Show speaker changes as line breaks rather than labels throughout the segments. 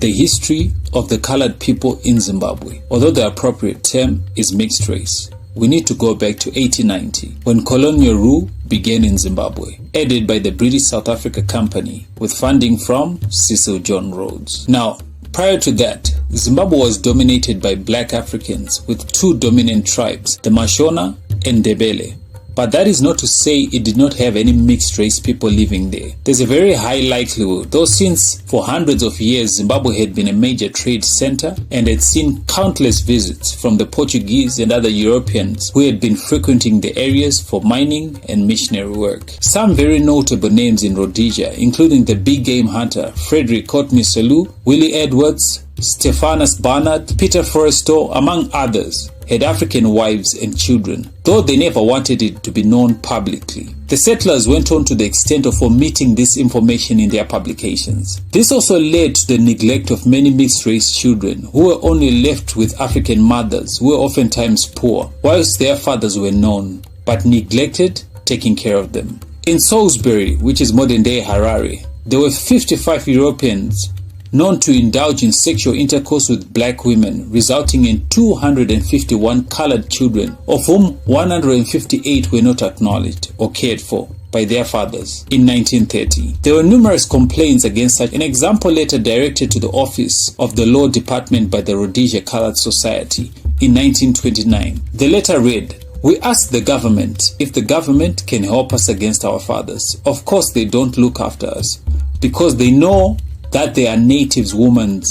the history of the colored people in Zimbabwe, although the appropriate term is mixed race. We need to go back to 1890, when colonial rule began in Zimbabwe, aided by the British South Africa Company with funding from Cecil John Rhodes. Now, prior to that, Zimbabwe was dominated by black Africans with two dominant tribes, the Mashona and Ndebele. But that is not to say it did not have any mixed race people living there. There's a very high likelihood, though since for hundreds of years Zimbabwe had been a major trade center and had seen countless visits from the Portuguese and other Europeans who had been frequenting the areas for mining and missionary work. Some very notable names in Rhodesia, including the big game hunter Frederick Courtney Selous, Willie Edwards, Stephanus Barnard, Peter Forrestal, among others, had African wives and children, though they never wanted it to be known publicly. The settlers went on to the extent of omitting this information in their publications. This also led to the neglect of many mixed-race children who were only left with African mothers who were oftentimes poor, whilst their fathers were known, but neglected taking care of them. In Salisbury, which is modern-day Harare, there were 55 Europeans known to indulge in sexual intercourse with black women, resulting in 251 colored children, of whom 158 were not acknowledged or cared for by their fathers in 1930. There were numerous complaints against such an example letter directed to the office of the Law Department by the Rhodesia Colored Society in 1929. The letter read, "We ask the government if the government can help us against our fathers. Of course they don't look after us because they know that they are natives women.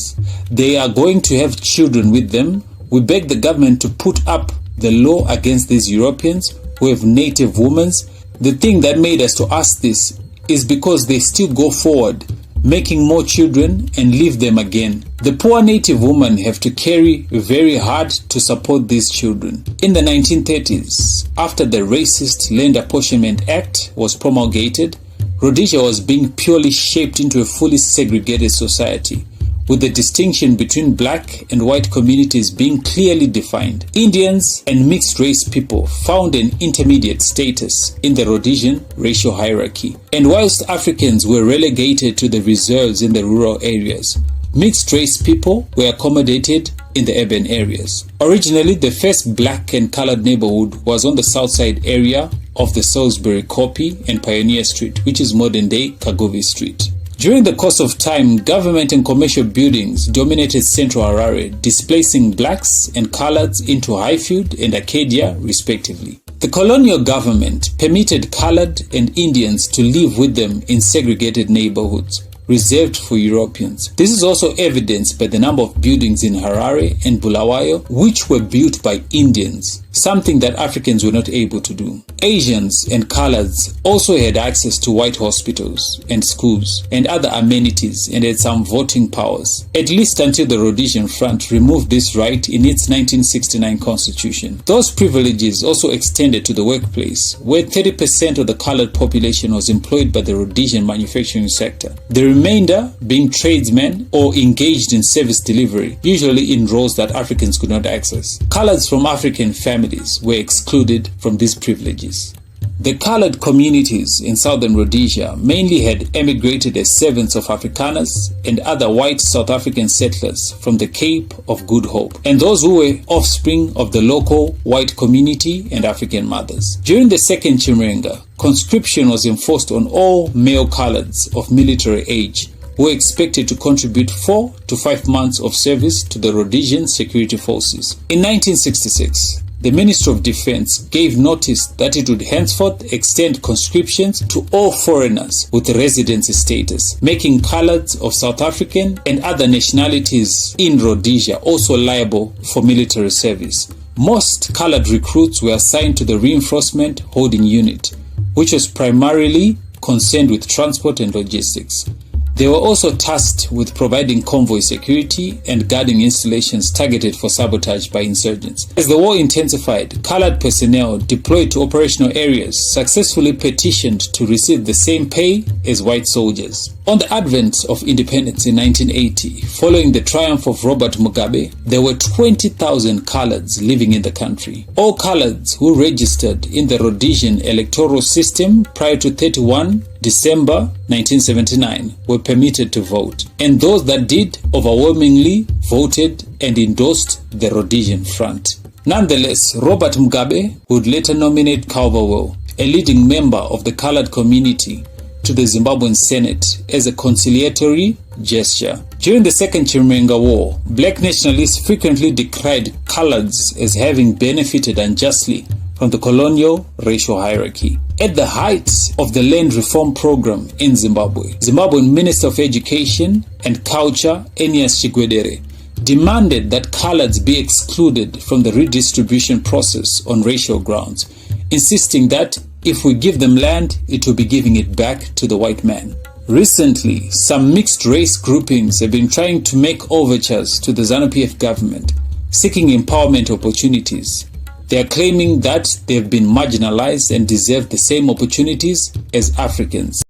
They are going to have children with them. We beg the government to put up the law against these Europeans who have native women. The thing that made us to ask this is because they still go forward, making more children and leave them again. The poor native women have to carry very hard to support these children." In the 1930s, after the Racist Land Apportionment Act was promulgated, Rhodesia was being purely shaped into a fully segregated society, with the distinction between black and white communities being clearly defined. Indians and mixed-race people found an intermediate status in the Rhodesian racial hierarchy, and whilst Africans were relegated to the reserves in the rural areas, mixed-race people were accommodated in the urban areas. Originally, the first black and colored neighborhood was on the south side area of the Salisbury Kopi and Pioneer Street, which is modern-day Kaguvi Street. During the course of time, government and commercial buildings dominated central Harare, displacing blacks and coloreds into Highfield and Arcadia, respectively. The colonial government permitted colored and Indians to live with them in segregated neighborhoods reserved for Europeans. This is also evidenced by the number of buildings in Harare and Bulawayo which were built by Indians, something that Africans were not able to do. Asians and coloreds also had access to white hospitals and schools and other amenities and had some voting powers, at least until the Rhodesian Front removed this right in its 1969 constitution. Those privileges also extended to the workplace, where 30% of the colored population was employed by the Rhodesian manufacturing sector, the remainder being tradesmen or engaged in service delivery, usually in roles that Africans could not access. Coloreds from African families were excluded from these privileges. The colored communities in southern Rhodesia mainly had emigrated as servants of Afrikaners and other white South African settlers from the Cape of Good Hope, and those who were offspring of the local white community and African mothers. During the Second Chimurenga, conscription was enforced on all male coloreds of military age who were expected to contribute 4 to 5 months of service to the Rhodesian security forces. In 1966, the Ministry of Defense gave notice that it would henceforth extend conscriptions to all foreigners with residency status, making coloreds of South African and other nationalities in Rhodesia also liable for military service. Most colored recruits were assigned to the Reinforcement Holding Unit, which was primarily concerned with transport and logistics. They were also tasked with providing convoy security and guarding installations targeted for sabotage by insurgents. As the war intensified, colored personnel deployed to operational areas successfully petitioned to receive the same pay as white soldiers. On the advent of independence in 1980, following the triumph of Robert Mugabe, there were 20,000 coloureds living in the country. All coloureds who registered in the Rhodesian electoral system prior to 31 December 1979 were permitted to vote, and those that did overwhelmingly voted and endorsed the Rhodesian Front. Nonetheless, Robert Mugabe would later nominate Calverwell, a leading member of the coloured community, to the Zimbabwean Senate as a conciliatory gesture. During the Second Chimurenga War, black nationalists frequently decried coloureds as having benefited unjustly from the colonial racial hierarchy. At the height of the land reform program in Zimbabwe, Zimbabwean Minister of Education and Culture, Enias Chigwedere, demanded that coloureds be excluded from the redistribution process on racial grounds, insisting that if we give them land, it will be giving it back to the white man. Recently, some mixed race groupings have been trying to make overtures to the ZANU-PF government, seeking empowerment opportunities. They are claiming that they have been marginalized and deserve the same opportunities as Africans.